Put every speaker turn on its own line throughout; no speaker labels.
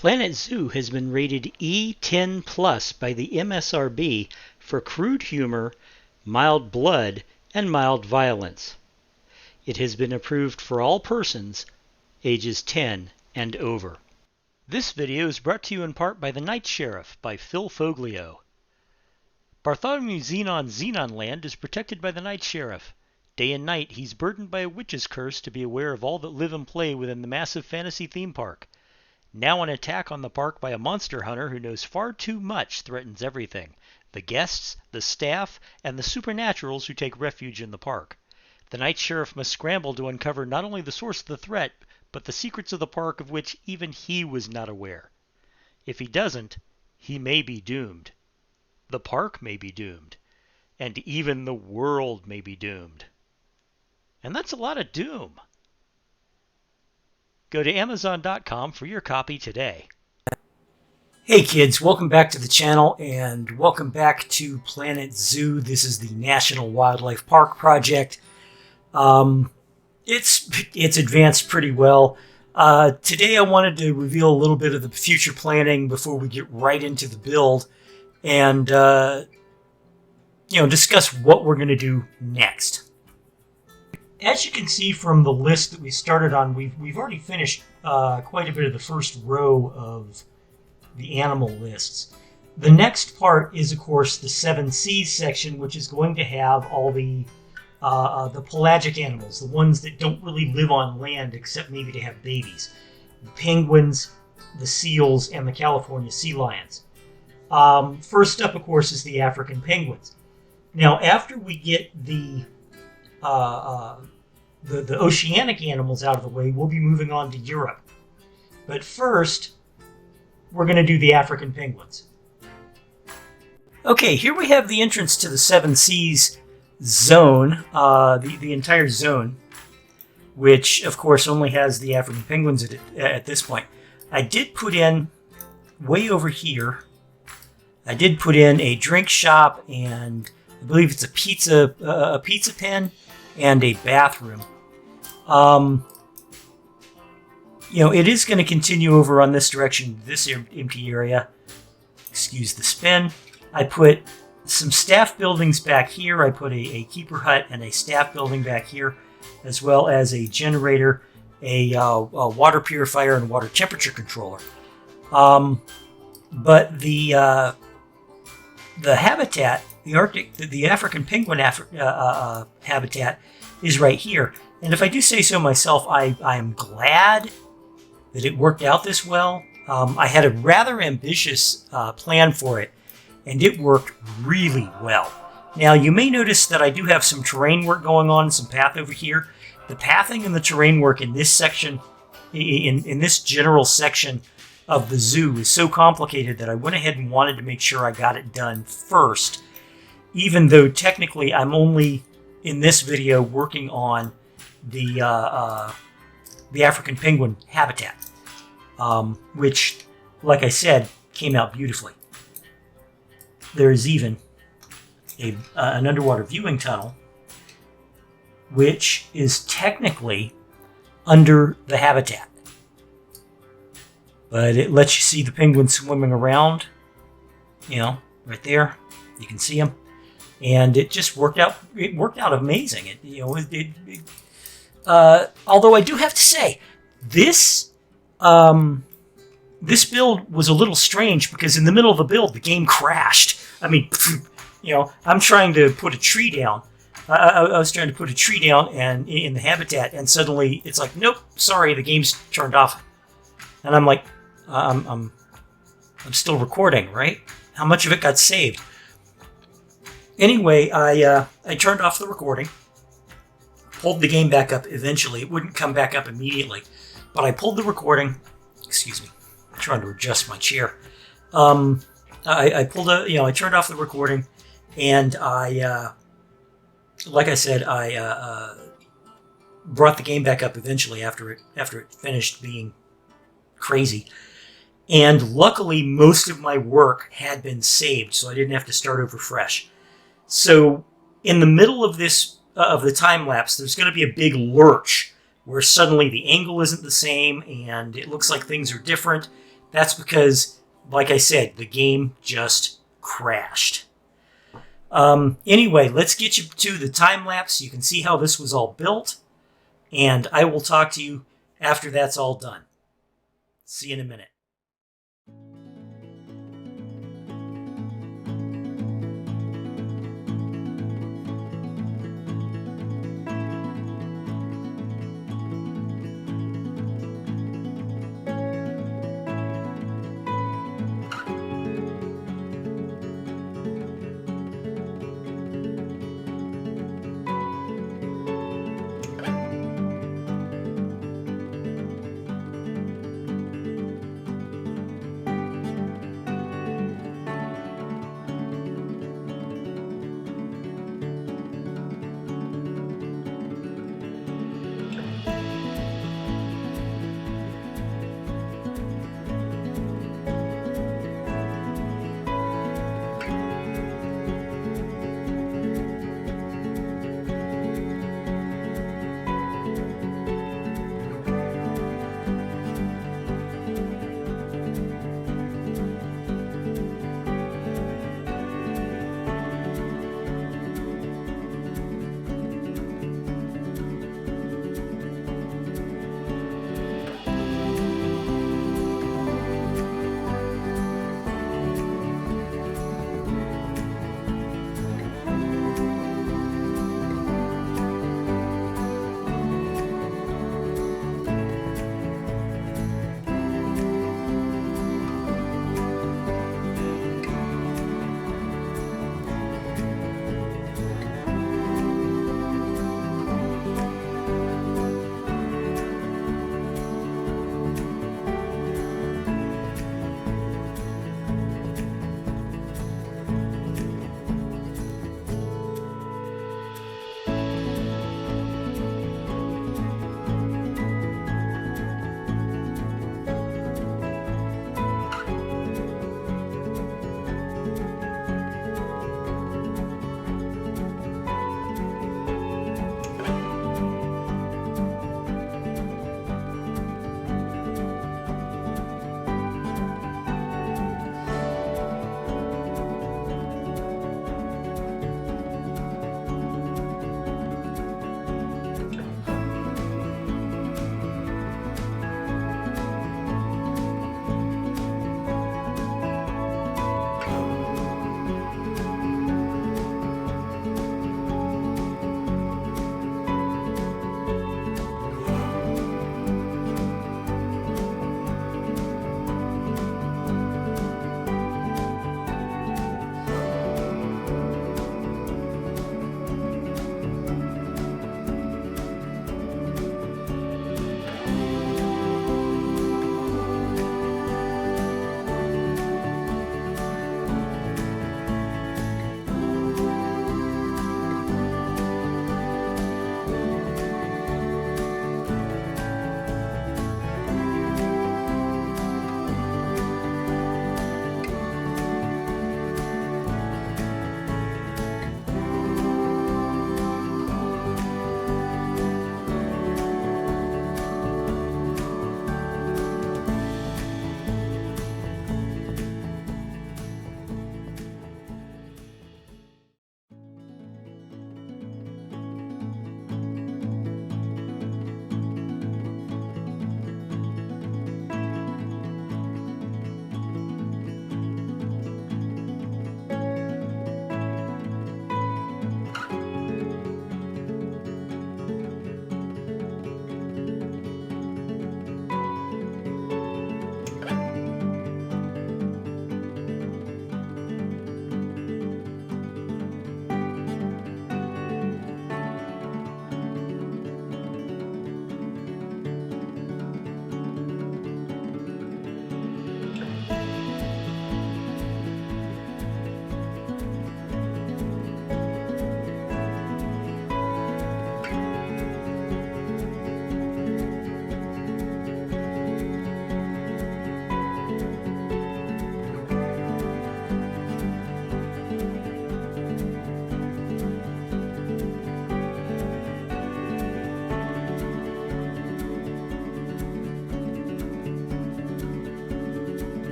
Planet Zoo has been rated E10 plus by the MSRB for crude humor, mild blood, and mild violence. It has been approved for all persons ages 10 and over. This video is brought to you in part by The Night Sheriff by Phil Foglio. Bartholomew Xenon Land is protected by the Night Sheriff. Day and night, he's burdened by a witch's curse to be aware of all that live and play within the massive fantasy theme park. Now an attack on the park by a monster hunter who knows far too much threatens everything: the guests, the staff, and the supernaturals who take refuge in the park. The Night Sheriff must scramble to uncover not only the source of the threat, but the secrets of the park of which even he was not aware. If he doesn't, he may be doomed. The park may be doomed. And even the world may be doomed. And that's a lot of doom. Go to Amazon.com for your copy today.
Hey kids, welcome back to the channel and welcome back to Planet Zoo. This is the National Wildlife Park project. It's advanced pretty well. Today I wanted to reveal a little bit of the future planning before we get right into the build and discuss what we're going to do next. As you can see from the list that we started on, we've already finished quite a bit of the first row of the animal lists. The next part is, of course, the 7 Seas section, which is going to have all the pelagic animals, the ones that don't really live on land except maybe to have babies. The penguins, the seals, and the California sea lions. First up, of course, is the African penguins. Now, after we get the oceanic animals out of the way, we'll be moving on to Europe. But first, we're going to do the African penguins. Okay, here we have the entrance to the 7 Seas zone, the entire zone, which, of course, only has the African penguins at this point. I did put in, way over here, I did put in a drink shop and I believe it's a pizza pen and a bathroom. It is going to continue over on this direction, this empty area. Excuse the spin. I put some staff buildings back here. I put a keeper hut and a staff building back here, as well as a generator, a water purifier, and water temperature controller. But the habitat, the African penguin habitat is right here. And if I do say so myself, I am glad that it worked out this well. I had a rather ambitious plan for it, and it worked really well. Now, you may notice that I do have some terrain work going on, some path over here. The pathing and the terrain work in this section, in this general section of the zoo, is so complicated that I went ahead and wanted to make sure I got it done first, even though technically I'm only in this video working on the African penguin habitat, which, like I said, came out beautifully. There is even an underwater viewing tunnel, which is technically under the habitat. But it lets you see the penguins swimming around, right there. You can see them. And it just worked out. It worked out amazing. Although I do have to say, this build was a little strange because in the middle of the build, the game crashed. I mean, I'm trying to put a tree down. I was trying to put a tree down and in the habitat, and suddenly it's like, nope, sorry, the game's turned off. And I'm like, I'm still recording, right? How much of it got saved? Anyway, I turned off the recording, pulled the game back up eventually. It wouldn't come back up immediately, but I pulled the recording. Excuse me, I'm trying to adjust my chair. I turned off the recording, and like I said, I brought the game back up eventually after it finished being crazy. And luckily, most of my work had been saved, so I didn't have to start over fresh. So in the middle of this of the time lapse, there's going to be a big lurch where suddenly the angle isn't the same and it looks like things are different. That's because, like I said, the game just crashed. Anyway, let's get you to the time lapse so you can see how this was all built. And I will talk to you after that's all done. See you in a minute.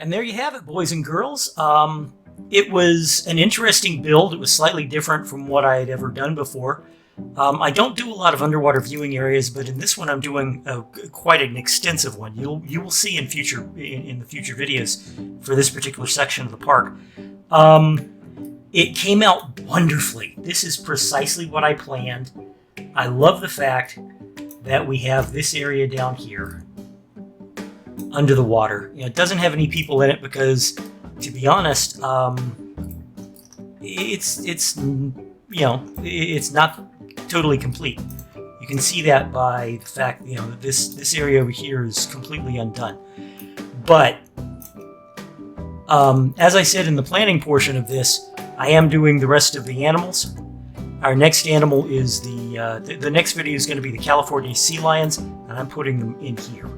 And there you have it, boys and girls. It was an interesting build. It was slightly different from what I had ever done before. I don't do a lot of underwater viewing areas, but in this one I'm doing quite an extensive one. You will see in the future videos for this particular section of the park. It came out wonderfully. This is precisely what I planned. I love the fact that we have this area down here under the water. It doesn't have any people in it because, to be honest, it's not totally complete. You can see that by the fact that this area over here is completely undone. But as I said in the planning portion of this, I am doing the rest of the animals. Our next animal is the next video is going to be the California sea lions, and I'm putting them in here,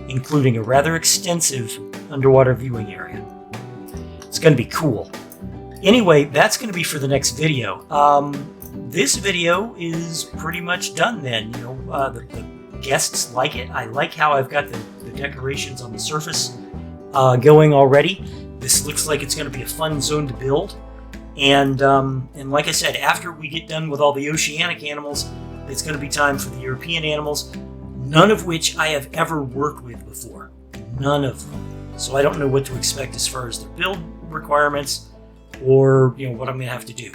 including a rather extensive underwater viewing area. It's going to be cool. Anyway, that's going to be for the next video. This video is pretty much done then. The guests like it. I like how I've got the decorations on the surface going already. This looks like it's going to be a fun zone to build. And like I said, after we get done with all the oceanic animals, it's going to be time for the European animals, none of which I have ever worked with before. None of them. So I don't know what to expect as far as their build requirements or what I'm going to have to do.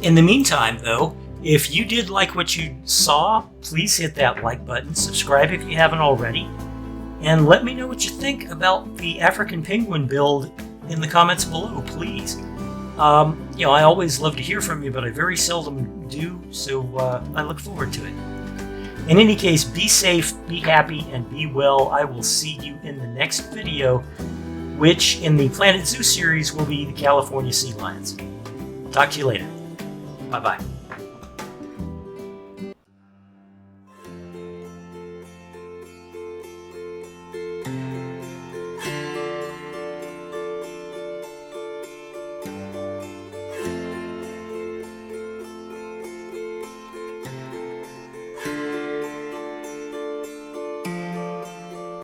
In the meantime, though, if you did like what you saw, please hit that like button, subscribe if you haven't already, and let me know what you think about the African penguin build in the comments below, please. I always love to hear from you, but I very seldom do, so I look forward to it. In any case, be safe, be happy, and be well. I will see you in the next video, which in the Planet Zoo series will be the California sea lions. Talk to you later. Bye-bye.